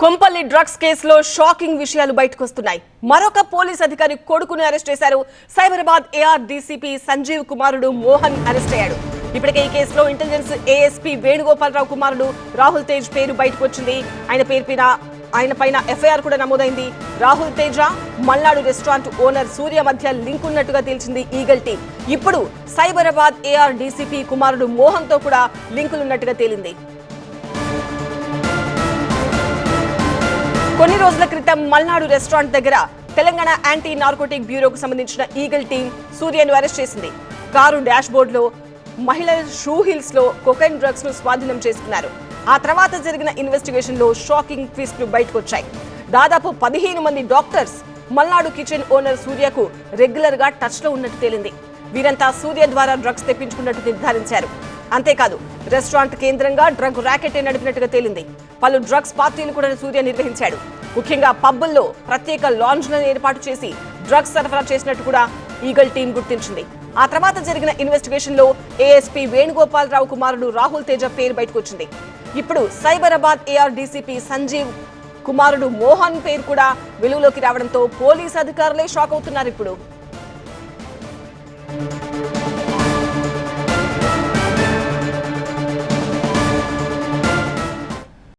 Kompally drugs కేసులో shocking విషయాలు బయటకు వస్తున్నాయి. మరొక పోలీస్ అధికారి కొడుకును అరెస్ట్ చేశారు. సైబరాబాద్ ఏఆర్ డీసీపీ సంజీవ్ కుమారుడు మోహన్ అరెస్ట్ అయ్యాడు. ఇప్పటికే ఈ కేసులో ఇంటెలిజెన్స్ ఏఎస్పీ వేణుగోపాలరావు కుమారుడు రాహుల్ తేజ్ పేరు బయటకు వచ్చింది. ఆయన పైన ఎఫ్ఐఆర్ కూడా నమోదైంది. రాహుల్ తేజ మల్నాడు రెస్టారెంట్ ఓనర్ సూర్య మధ్య లింక్ ఉన్నట్టుగా తేల్చింది ఈగల్ టీం. ఇప్పుడు సైబరాబాద్ ఏఆర్ డీసీపీ కుమారుడు మోహన్ తో కూడా లింకులున్నట్టుగా తేలింది. కొన్ని రోజుల క్రితం మల్నాడు రెస్టారెంట్ దగ్గర తెలంగాణ యాంటీ నార్కోటిక్ బ్యూరోకు సంబంధించిన ఈగల్ టీం సూర్యను అరెస్ట్ చేసింది. కారు డాష్ బోర్డ్ లో మహిళల షూ హిల్స్ లో కొకైన్ డ్రగ్స్ ను స్వాధీనం చేసుకున్నారు. ఆ తర్వాత జరిగిన ఇన్వెస్టిగేషన్ లో షాకింగ్ ట్విస్ట్లు బయటకు వచ్చాయి. దాదాపు 15 మంది డాక్టర్స్ మల్నాడు కిచెన్ ఓనర్ సూర్యకు రెగ్యులర్ గా టచ్ లో ఉన్నట్టు తేలింది. వీరంతా సూర్య ద్వారా డ్రగ్స్ తెప్పించుకున్నట్టు నిర్ధారించారు. అంతేకాదు రెస్టారెంట్ కేంద్రంగా డ్రగ్ ర్యాకెట్ నడిపినట్టుగా తేలింది. పలు డ్రగ్స్ పార్టీలు కూడా సూర్య నిర్వహించాడు. ముఖ్యంగా పబ్బుల్లో ప్రత్యేక లాంజ్లను ఏర్పాటు చేసి డ్రగ్స్ సరఫరా చేసినట్టు కూడా ఈగల్ టీం గుర్తించింది. ఆ తర్వాత జరిగిన ఇన్వెస్టిగేషన్ లో ఏఎస్పీ వేణుగోపాలరావు కుమారుడు రాహుల్ తేజ పేరు బయటకు వచ్చింది. ఇప్పుడు సైబరాబాద్ ఏఆర్ డీసీపీ సంజీవ్ కుమారుడు మోహన్ పేరు కూడా వెలుగులోకి రావడంతో పోలీసు అధికారులే షాక్ అవుతున్నారు. ఇప్పుడు